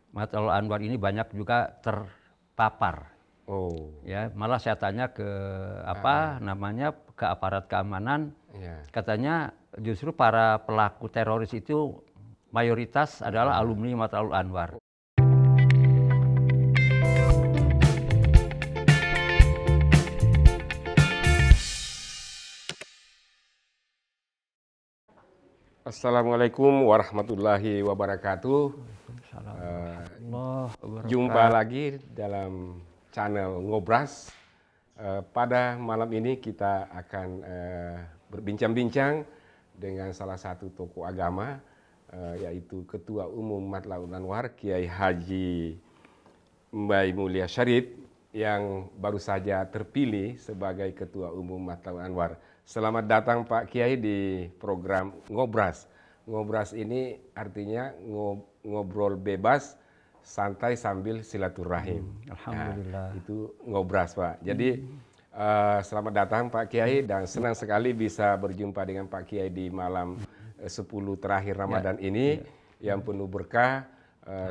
Matlaul Anwar ini banyak juga terpapar. Oh. Ya, malah saya tanya ke ke aparat keamanan, katanya justru para pelaku teroris itu mayoritas adalah alumni Matlaul Anwar. Assalamualaikum warahmatullahi wabarakatuh. Jumpa lagi dalam channel Ngobras. Pada malam ini kita akan berbincang-bincang dengan salah satu tokoh agama, yaitu Ketua Umum Matlaul Anwar, Kiai Haji Mbai Mulia Syarif, yang baru saja terpilih sebagai Ketua Umum Matlaul Anwar. Selamat datang Pak Kiai di program Ngobras. Ngobras ini artinya ngobrol bebas, santai sambil silaturahim. Alhamdulillah. Nah, itu Ngobras Pak. Jadi selamat datang Pak Kiai dan senang sekali bisa berjumpa dengan Pak Kiai di malam 10 terakhir Ramadan ini yang penuh berkah.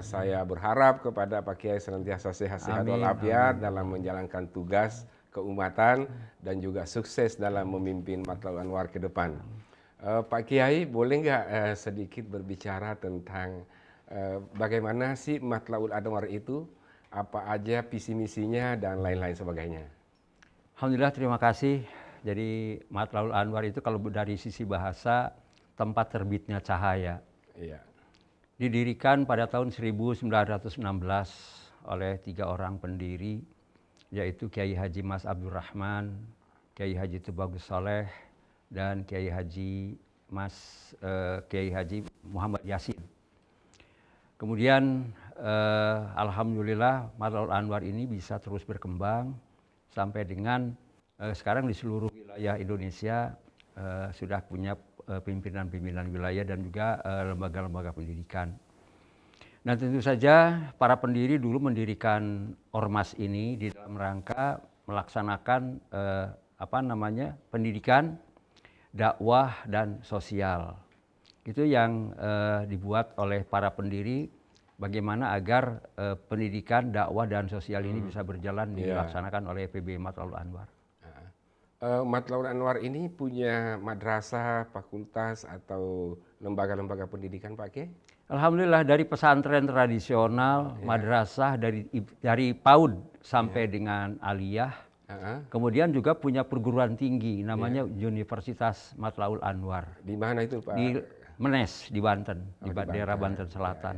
Saya berharap kepada Pak Kiai senantiasa sehat-sehat walafiat dalam menjalankan tugas keumatan dan juga sukses dalam memimpin Matlaul Anwar ke depan. Pak Kiai, boleh nggak sedikit berbicara tentang bagaimana sih Matlaul Anwar itu, apa aja visi misinya dan lain-lain sebagainya? Alhamdulillah, terima kasih. Jadi Matlaul Anwar itu kalau dari sisi bahasa tempat terbitnya cahaya. Iya. Didirikan pada tahun 1916 oleh 3 orang pendiri, yaitu Kiai Haji Mas Abdurrahman, Kiai Haji Tubagus Soleh, dan Kiai Haji Muhammad Yasin. Kemudian alhamdulillah Matlaul Anwar ini bisa terus berkembang sampai dengan sekarang di seluruh wilayah Indonesia sudah punya pimpinan-pimpinan wilayah dan juga lembaga-lembaga pendidikan. Nah, tentu saja para pendiri dulu mendirikan ormas ini di dalam rangka melaksanakan pendidikan, dakwah dan sosial. Itu yang dibuat oleh para pendiri, bagaimana agar pendidikan, dakwah dan sosial ini bisa berjalan dilaksanakan oleh PB Matlaul Anwar. Matlaul Anwar ini punya madrasah, fakultas atau lembaga-lembaga pendidikan Pak Kiai? Alhamdulillah, dari pesantren tradisional, madrasah dari PAUD sampai dengan aliyah. Kemudian juga punya perguruan tinggi namanya Universitas Matlaul Anwar. Di mana itu Pak? Di Menes, di Banten, di daerah Banten Selatan.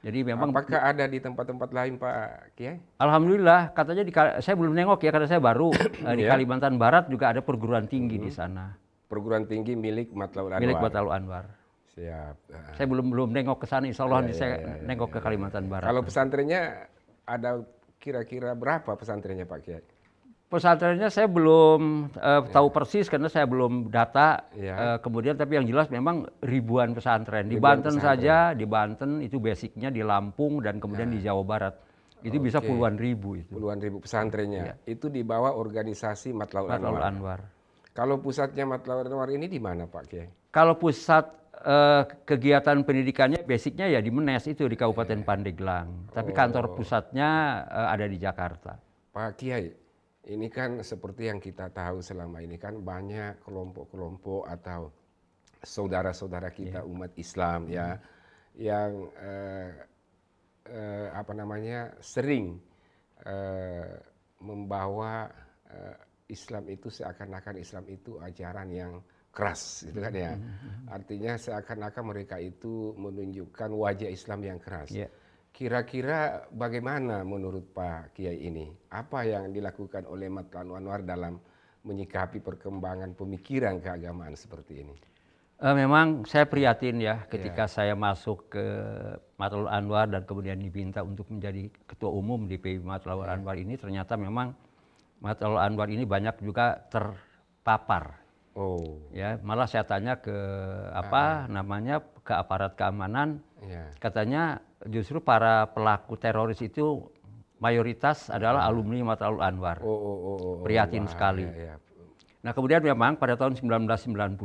Jadi memang. Apakah ada di tempat-tempat lain Pak Kiai? Alhamdulillah, katanya saya belum nengok ya karena saya baru di Kalimantan Barat juga ada perguruan tinggi di sana. Perguruan tinggi milik Matlaul Anwar. Milik Matlaul Anwar. Siap. Saya belum nengok ke sana, insya Allah saya nengok ke Kalimantan Barat. Kalau pesantrennya ada kira-kira berapa pesantrennya Pak Kiai? Pesantrennya saya belum tahu persis karena saya belum data. Kemudian tapi yang jelas memang ribuan pesantren. Di Banten saja, di Banten itu basicnya, di Lampung dan kemudian di Jawa Barat. Itu bisa puluhan ribu itu. Puluhan ribu pesantrennya. Itu di bawah organisasi Matlaul Anwar. Kalau pusatnya Matlaul Anwar ini di mana Pak Kiai? Kalau pusat kegiatan pendidikannya basicnya ya di Menes itu di Kabupaten Pandeglang. Tapi kantor pusatnya ada di Jakarta. Pak Kiai, ini kan seperti yang kita tahu selama ini kan banyak kelompok-kelompok atau saudara-saudara kita umat Islam yang sering membawa Islam itu seakan-akan Islam itu ajaran yang keras gitu kan ya. Artinya seakan-akan mereka itu menunjukkan wajah Islam yang keras. Kira-kira bagaimana menurut Pak Kiai ini? Apa yang dilakukan oleh Matlaul Anwar dalam menyikapi perkembangan pemikiran keagamaan seperti ini? Memang saya prihatin ya ketika saya masuk ke Matlaul Anwar dan kemudian diminta untuk menjadi ketua umum di PB Matlaul Anwar ini, ternyata memang Matlaul Anwar ini banyak juga terpapar. Ya, malah saya tanya ke ke aparat keamanan, katanya justru para pelaku teroris itu mayoritas adalah alumni Matlaul Anwar. Prihatin sekali. Nah, kemudian memang pada tahun 1992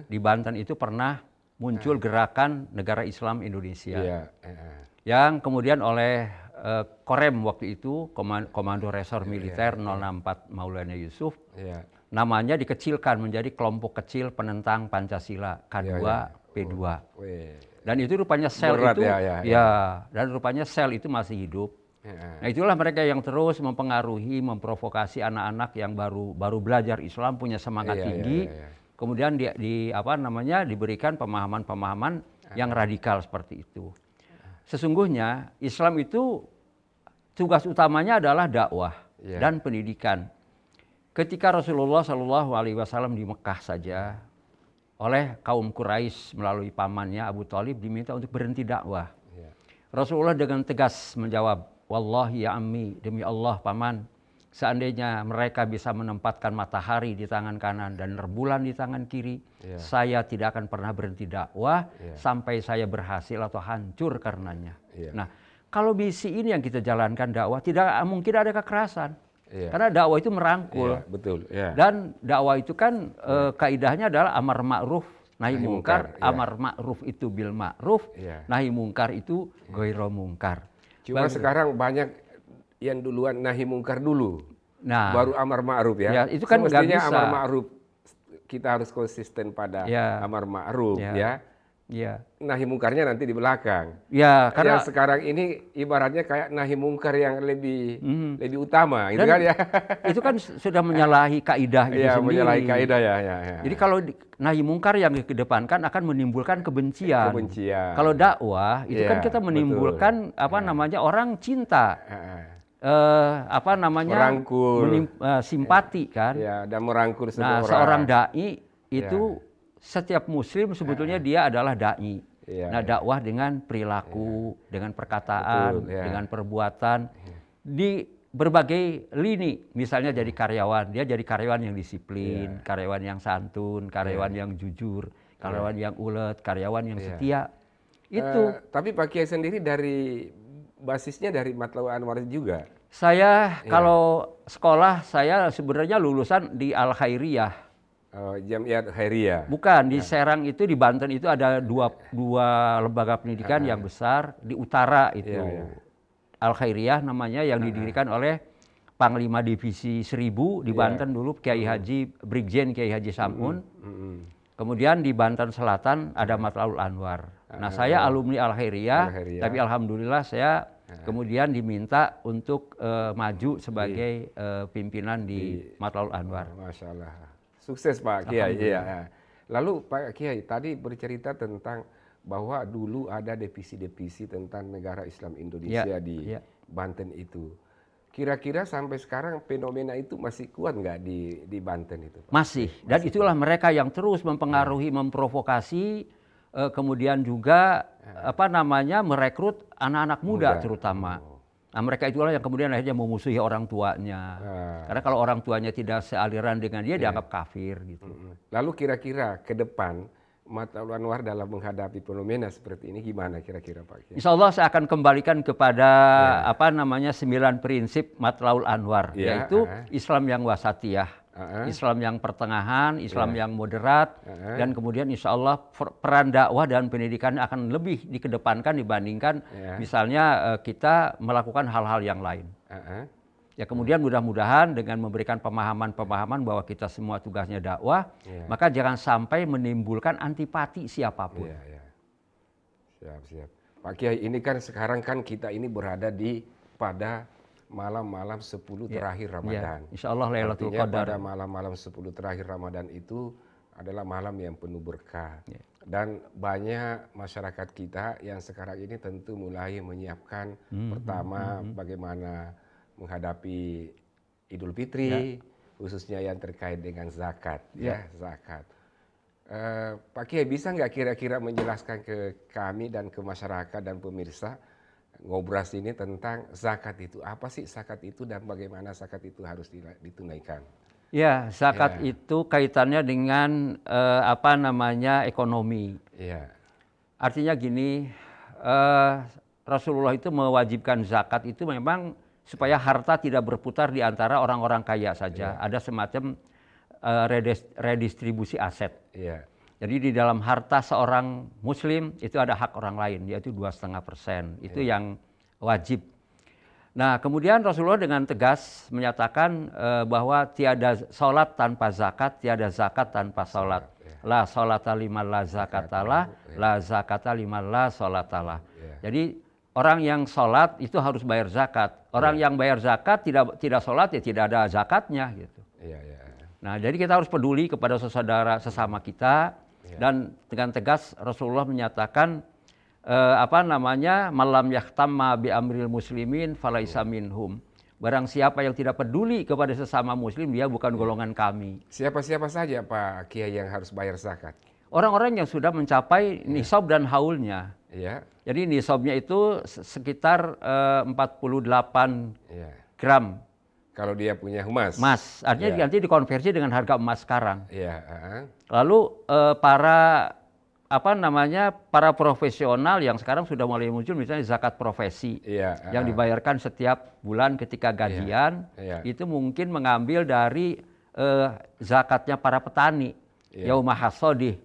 di Banten itu pernah muncul gerakan Negara Islam Indonesia. Iya. Yang kemudian oleh Korem waktu itu, Komando Resor Militer 064 Maulana Yusuf, namanya dikecilkan menjadi kelompok kecil penentang Pancasila K2 P2. Dan itu rupanya sel itu, dan rupanya sel itu masih hidup. Nah itulah mereka yang terus mempengaruhi, memprovokasi anak-anak yang baru belajar Islam, punya semangat tinggi, kemudian diberikan pemahaman-pemahaman yang radikal seperti itu. Sesungguhnya Islam itu tugas utamanya adalah dakwah dan pendidikan. Ketika Rasulullah SAW di Mekah saja, oleh kaum Quraisy melalui pamannya Abu Thalib diminta untuk berhenti dakwah. Rasulullah dengan tegas menjawab, "Wallahi ya ammi, demi Allah paman, seandainya mereka bisa menempatkan matahari di tangan kanan dan rembulan di tangan kiri, saya tidak akan pernah berhenti dakwah sampai saya berhasil atau hancur karenanya." Nah, kalau misi ini yang kita jalankan dakwah, tidak mungkin ada kekerasan. Karena dakwah itu merangkul. Dan dakwah itu kan kaidahnya adalah amar ma'ruf nahi mungkar. Amar ma'ruf itu bil ma'ruf, nahi mungkar itu ghairu mungkar. Cuma sekarang banyak yang duluan nahi mungkar dulu, baru amar ma'ruf ya. Itu kan nggak bisa. Amar ma'ruf kita harus konsisten pada amar ma'ruf nahi mungkarnya nanti di belakang. Karena yang sekarang ini ibaratnya kayak nahi mungkar yang lebih utama, gitu kan ya. Itu kan sudah menyalahi kaidah itu sendiri. Menyalahi kaidah Jadi kalau nahi mungkar yang dikedepankan akan menimbulkan kebencian. Kalau dakwah itu kan kita menimbulkan orang cinta. Merangkul, simpati kan. Dan merangkul semua orang. Seorang dai itu setiap muslim sebetulnya dia adalah dai. Dakwah dengan perilaku, dengan perkataan, dengan perbuatan di berbagai lini. Misalnya jadi karyawan, dia jadi karyawan yang disiplin, karyawan yang santun, karyawan yang jujur, karyawan yang ulet, karyawan yang setia. Itu. Tapi Pak Kiai sendiri dari basisnya dari Matlaul Anwar juga. Saya kalau sekolah saya sebenarnya lulusan di Al Khairiyah. Jamiat Khairiyah. Bukan, di Serang itu, di Banten itu ada dua lembaga pendidikan yang besar. Di utara itu Al Khairiyah namanya, yang didirikan oleh Panglima Divisi 1000 di Banten dulu, Kiai Haji Brigjen Kiai Haji Samun. Kemudian di Banten Selatan ada Matlaul Anwar. Nah saya alumni Al Khairiyah, tapi alhamdulillah saya kemudian diminta untuk maju sebagai pimpinan di Matlaul Anwar. Masya Allah. Sukses Pak Kiai. Lalu Pak Kiai tadi bercerita tentang bahwa dulu ada divisi-divisi tentang Negara Islam Indonesia di Banten itu. Kira-kira sampai sekarang fenomena itu masih kuat nggak di Banten itu, Pak? Masih. Dan itulah mereka yang terus mempengaruhi, memprovokasi, kemudian juga merekrut anak-anak muda terutama. Nah mereka itulah yang kemudian akhirnya memusuhi orang tuanya. Karena kalau orang tuanya tidak sealiran dengan dia, dianggap kafir gitu. Lalu kira-kira ke depan Matlaul Anwar dalam menghadapi fenomena seperti ini gimana kira-kira Pak Kiai? Insya Allah saya akan kembalikan kepada 9 prinsip Matlaul Anwar, yaitu Islam yang wasatiyah, Islam yang pertengahan, Islam yang moderat, dan kemudian insya Allah peran dakwah dan pendidikan akan lebih dikedepankan dibandingkan misalnya kita melakukan hal-hal yang lain. Ya kemudian mudah-mudahan dengan memberikan pemahaman-pemahaman bahwa kita semua tugasnya dakwah, maka jangan sampai menimbulkan antipati siapapun. Siap. Pak Kiai, ini kan sekarang kan kita ini berada pada malam-malam 10 terakhir Ramadan. Insya Allah Lailatul Qadar. Pada malam-malam 10 terakhir Ramadan itu adalah malam yang penuh berkah. Dan banyak masyarakat kita yang sekarang ini tentu mulai menyiapkan pertama bagaimana menghadapi Idul Fitri, khususnya yang terkait dengan zakat. Zakat. Pak Kiai bisa nggak kira-kira menjelaskan ke kami dan ke masyarakat dan pemirsa ngobras ini tentang zakat itu. Apa sih zakat itu dan bagaimana zakat itu harus ditunaikan? Ya, zakat itu kaitannya dengan ekonomi. Artinya gini, Rasulullah itu mewajibkan zakat itu memang supaya harta tidak berputar di antara orang-orang kaya saja. Ada semacam redistribusi aset. Jadi di dalam harta seorang muslim itu ada hak orang lain, yaitu 2,5%. Itu yang wajib. Nah, kemudian Rasulullah dengan tegas menyatakan bahwa tiada sholat tanpa zakat, tiada zakat tanpa sholat. La sholata liman la zakatalah, la zakata liman la sholatalah. Jadi orang yang sholat itu harus bayar zakat. Orang yang bayar zakat tidak sholat ya tidak ada zakatnya gitu. Nah, jadi kita harus peduli kepada saudara sesama kita dan dengan tegas Rasulullah menyatakan malam yahtamma bi amril muslimin falaisa minhum. Barang siapa yang tidak peduli kepada sesama muslim, dia bukan golongan kami. Siapa-siapa saja Pak Kiai yang harus bayar zakat? Orang-orang yang sudah mencapai nisab dan haulnya. Ya. Jadi nisabnya itu sekitar 48 gram. Kalau dia punya emas. Emas, artinya nanti dikonversi dengan harga emas sekarang. Iya. Lalu para profesional yang sekarang sudah mulai muncul, misalnya zakat profesi yang dibayarkan setiap bulan ketika gajian, itu mungkin mengambil dari zakatnya para petani, yaumah hasodih.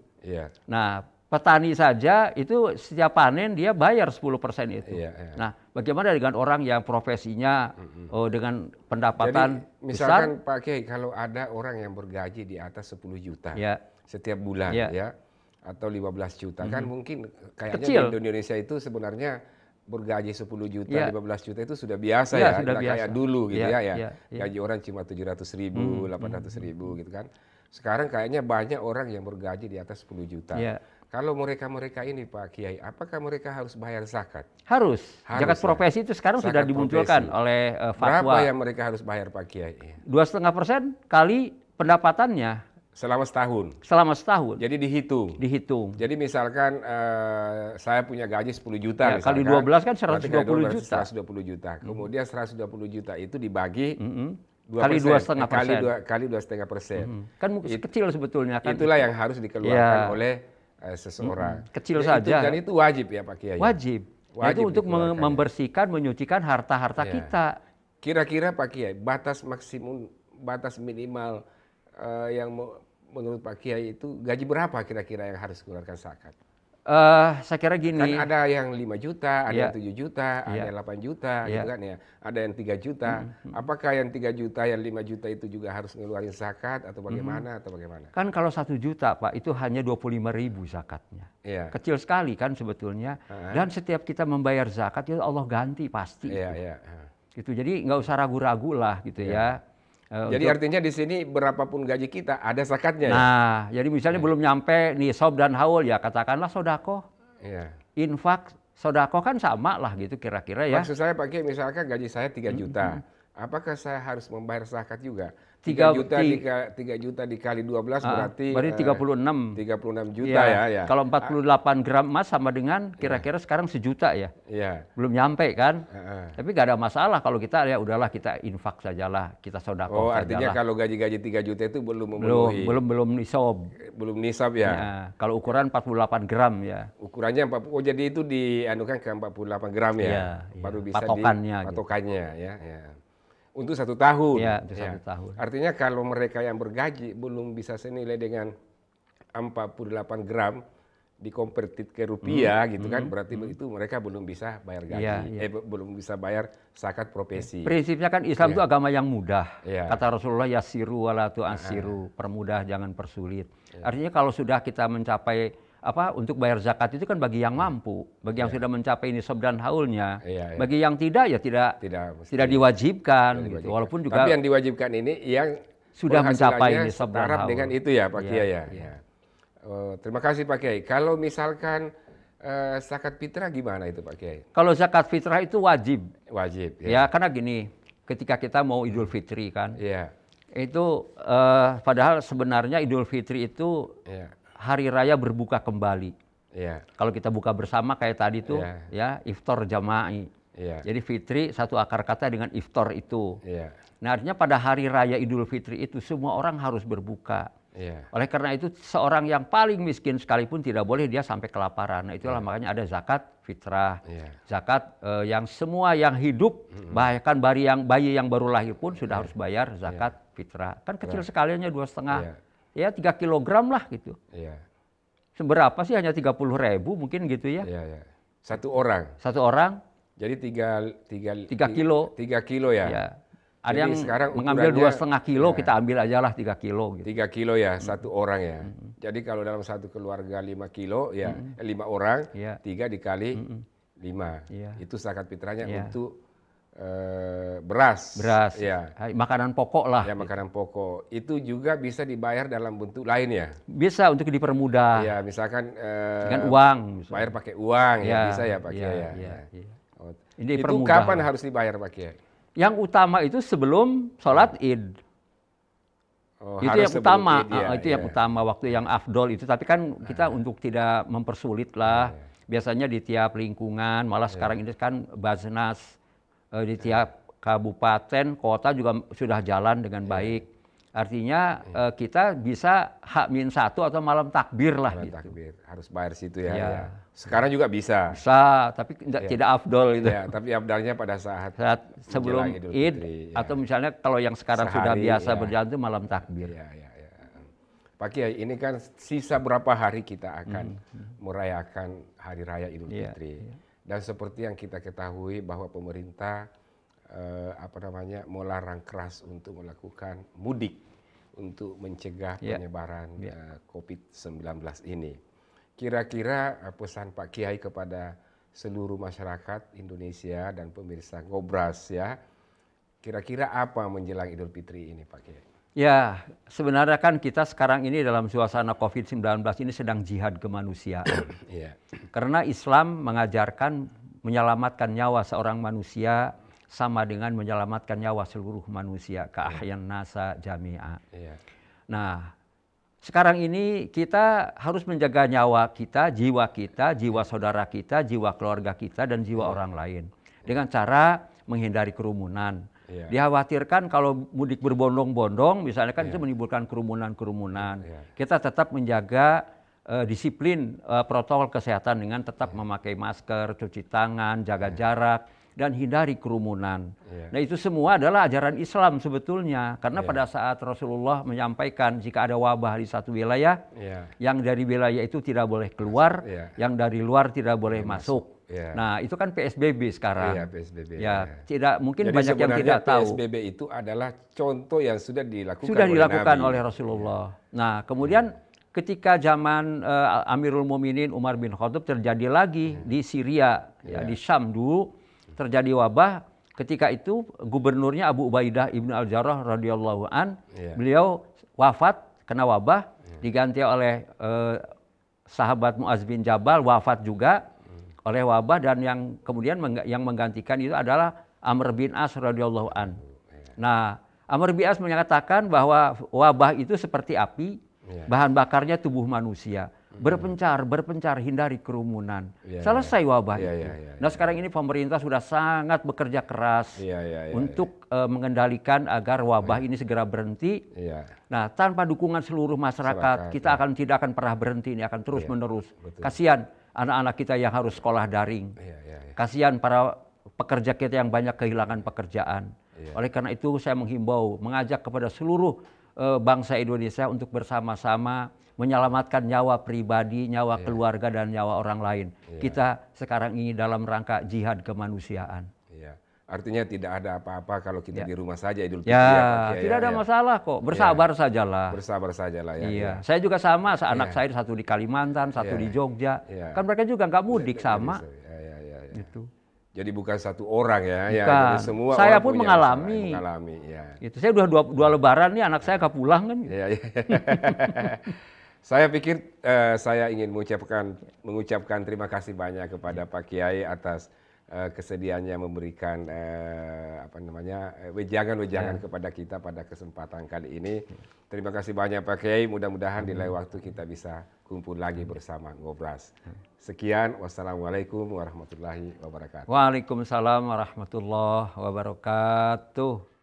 Nah, petani saja itu setiap panen dia bayar 10% itu. Nah, bagaimana dengan orang yang profesinya dengan pendapatan jadi, misalkan besar? Pak Kiai, kalau ada orang yang bergaji di atas 10 juta setiap bulan atau 15 juta kan mungkin kayaknya kecil. Di Indonesia itu sebenarnya bergaji 10 juta, 15 juta itu sudah biasa sudah biasa. Kayak dulu gitu gaji orang cuma 700.000, 800.000 gitu kan. Sekarang kayaknya banyak orang yang bergaji di atas 10 juta. Kalau mereka ini Pak Kiai, apakah mereka harus bayar zakat? Harus. Zakat profesi itu sekarang sudah dimunculkan oleh fatwa. Berapa yang mereka harus bayar Pak Kiai? 2,5% kali pendapatannya. Selama setahun? Selama setahun. Jadi dihitung? Dihitung. Jadi misalkan saya punya gaji 10 juta. Kali 12 kan 120 juta. 120 juta. Kemudian 120 juta itu dibagi kali 2,5%. Kali 2,5%. Kan kecil sebetulnya kan. Itulah yang harus dikeluarkan oleh seseorang. Kecil saja. Dan itu wajib ya Pak Kiai? Wajib. Itu untuk membersihkan, menyucikan harta-harta kita. Kira-kira Pak Kiai, batas minimal yang menurut Pak Kiai itu gaji berapa kira-kira yang harus dikeluarkan zakat? Saya kira gini. Kan ada yang 5 juta, ada yang 7 juta, ada yang 8 juta, gitu kan ya. Ada yang 3 juta. Apakah yang 3 juta, yang 5 juta itu juga harus ngeluarin zakat atau bagaimana? Kan kalau 1 juta Pak, itu hanya 25.000 zakatnya. Kecil sekali kan sebetulnya. Dan setiap kita membayar zakat, itu Allah ganti pasti. Gitu. Jadi nggak usah ragu-ragu lah gitu ya. Jadi artinya di sini berapapun gaji kita ada zakatnya. Nah, jadi misalnya belum nyampe nisab dan haul ya katakanlah sodako, infak, sodako kan sama lah gitu kira-kira ya. Maksud saya Pak Kiai, misalkan gaji saya 3 juta, apakah saya harus membayar zakat juga? 3 juta dikali 12 berarti 36 juta ya. Kalau 48 gram emas sama dengan kira-kira sekarang 1 juta ya. Belum nyampe kan. Tapi gak ada masalah kalau kita ya udahlah kita infak sajalah, kita sedekah sajalah. Artinya kalau gaji 3 juta itu belum memenuhi. Belum nisab. Belum nisab ya. Kalau ukuran 48 gram ya. Ukurannya jadi itu dianukan ke 48 gram ya. Baru bisa patokannya ya. Untuk 1 tahun. Untuk 1 tahun. Artinya kalau mereka yang bergaji belum bisa senilai dengan 48 gram dikonvertit ke rupiah gitu kan, berarti itu mereka belum bisa bayar gaji, belum bisa bayar zakat profesi. Prinsipnya kan Islam itu agama yang mudah. Kata Rasulullah yasiru wala tu'asiru, permudah jangan persulit. Artinya kalau sudah kita mencapai untuk bayar zakat itu kan bagi yang mampu, bagi yang sudah mencapai nisab dan haulnya. Bagi yang tidak ya tidak diwajibkan. Gitu. Walaupun juga. Tapi yang diwajibkan ini yang sudah mencapai nisab dan haul. Dengan itu ya Pak Kiai ya. Terima kasih Pak Kiai. Kalau misalkan zakat fitrah gimana itu Pak Kiai? Kalau zakat fitrah itu wajib. Wajib. Ya karena gini, ketika kita mau Idul Fitri kan, itu padahal sebenarnya Idul Fitri itu hari raya berbuka kembali. Kalau kita buka bersama kayak tadi tuh, iftar jama'i. Jadi fitri satu akar kata dengan iftar itu. Nah artinya pada hari raya Idul Fitri itu semua orang harus berbuka. Oleh karena itu seorang yang paling miskin sekalipun tidak boleh dia sampai kelaparan. Nah itulah makanya ada zakat fitrah. Zakat yang semua yang hidup, bahkan bayi yang baru lahir pun sudah harus bayar zakat fitrah. Kan kecil sekalinya 2,5. Ya 3 kilogram lah gitu. seberapa sih, hanya 30.000 mungkin gitu ya. Iya, iya. Satu orang. Satu orang Jadi 3 kilo. 3 kilo ya. Ya. Ada Jadi yang sekarang mengambil ukurannya, 2,5 kilo, ya, kita ambil aja lah 3 kilo gitu. 3 kilo ya, satu orang ya. Jadi kalau dalam satu keluarga 5 kilo ya, 5 orang, Iya. 3 dikali 5. Iya. Itu zakat fitrahnya Iya. untuk beras. Beras, Ya. makanan pokok lah. Ya, makanan pokok. Itu juga bisa dibayar dalam bentuk lain ya. Bisa untuk dipermudah Ya, misalkan dengan uang. misalnya. bayar pakai uang ya, bisa ya Pak iya, Kiai ya. iya, Ya. iya. Oh. Ini Itu dipermudah kapan lah. harus dibayar Pak Kiai? Yang utama itu sebelum sholat Id. Oh, Itu harus yang sebelum utama, Id ya, itu yang ya. utama, waktu yang afdol itu. Tapi kan kita untuk tidak mempersulit lah. Biasanya di tiap lingkungan, malah sekarang ini kan Basnas di tiap kabupaten, kota juga sudah jalan dengan baik. Artinya kita bisa H-1 atau malam takbir lah Malam gitu. takbir. Harus bayar situ ya. Ya. Ya. Sekarang juga bisa. Bisa, tapi tidak afdol gitu. Ya, tapi abdalnya pada saat Saat sebelum menjelang Idul Id Fitri, ya. atau misalnya kalau yang sekarang sudah Sehari, biasa ya. berjalan itu malam takbir. Ya, ya, ya. Pak Kiai, ini kan sisa berapa hari kita akan merayakan Hari Raya Idul Iya, Fitri. Dan seperti yang kita ketahui bahwa pemerintah melarang keras untuk melakukan mudik untuk mencegah Iya. penyebaran COVID-19 ini. Kira-kira pesan Pak Kiai kepada seluruh masyarakat Indonesia dan pemirsa Ngobras ya, kira-kira apa menjelang Idul Fitri ini Pak Kiai? Ya, sebenarnya kan kita sekarang ini dalam suasana COVID-19 ini sedang jihad kemanusiaan. Iya. Karena Islam mengajarkan menyelamatkan nyawa seorang manusia sama dengan menyelamatkan nyawa seluruh manusia, keahyan nasa jami'a. Iya. Nah, sekarang ini kita harus menjaga nyawa kita, jiwa saudara kita, jiwa keluarga kita, dan jiwa orang lain. Dengan cara menghindari kerumunan. Iya. Dikhawatirkan kalau mudik berbondong-bondong, misalnya kan itu menimbulkan kerumunan-kerumunan. Iya. Kita tetap menjaga disiplin protokol kesehatan dengan tetap memakai masker, cuci tangan, jaga jarak, dan hindari kerumunan. Iya. Nah itu semua adalah ajaran Islam sebetulnya. Karena pada saat Rasulullah menyampaikan jika ada wabah di satu wilayah, yang dari wilayah itu tidak boleh keluar, yang dari luar tidak boleh masuk. Nah itu kan PSBB sekarang. Iya, PSBB. Ya, tidak mungkin Jadi banyak yang tidak tahu. PSBB itu adalah contoh yang sudah dilakukan oleh Rasulullah. Nah kemudian ketika zaman Amirul Mukminin Umar bin Khattab terjadi lagi di Syria, di Syam dulu. Terjadi wabah, ketika itu gubernurnya Abu Ubaidah Ibnu Al-Jarrah radhiyallahu an, beliau wafat kena wabah, diganti oleh sahabat Muaz bin Jabal, wafat juga oleh wabah, dan yang kemudian yang menggantikan itu adalah Amr bin As radhiyallahu an. Nah, Amr bin As menyatakan bahwa wabah itu seperti api, bahan bakarnya tubuh manusia. Berpencar, hindari kerumunan. Selesai wabah itu. Nah sekarang ini pemerintah sudah sangat bekerja keras untuk mengendalikan agar wabah ini segera berhenti. Nah tanpa dukungan seluruh masyarakat, kita tidak akan pernah berhenti, ini akan terus menerus. Kasihan anak-anak kita yang harus sekolah daring. Kasihan para pekerja kita yang banyak kehilangan pekerjaan. Oleh karena itu saya menghimbau, mengajak kepada seluruh bangsa Indonesia untuk bersama-sama menyelamatkan nyawa pribadi, nyawa keluarga, dan nyawa orang lain. Kita sekarang ini dalam rangka jihad kemanusiaan. Artinya tidak ada apa-apa kalau kita di rumah saja Idul Fitri. Tidak ada masalah kok. Bersabar sajalah. Bersabar sajalah ya. Iya, saya juga sama. Anak saya satu di Kalimantan, satu di Jogja. Kan mereka juga nggak mudik sama. Gitu. Jadi bukan satu orang ya. Bukan. Jadi semua saya orang pun punya mengalami. Gitu. Saya udah dua lebaran nih, anak saya nggak pulang kan. Saya pikir saya ingin mengucapkan terima kasih banyak kepada Pak Kiai atas kesediaannya memberikan wejangan kepada kita pada kesempatan kali ini. Terima kasih banyak Pak Kiai. Mudah-mudahan di lain waktu kita bisa kumpul lagi bersama Ngobras. Sekian, wassalamualaikum warahmatullahi wabarakatuh. Waalaikumsalam warahmatullahi wabarakatuh.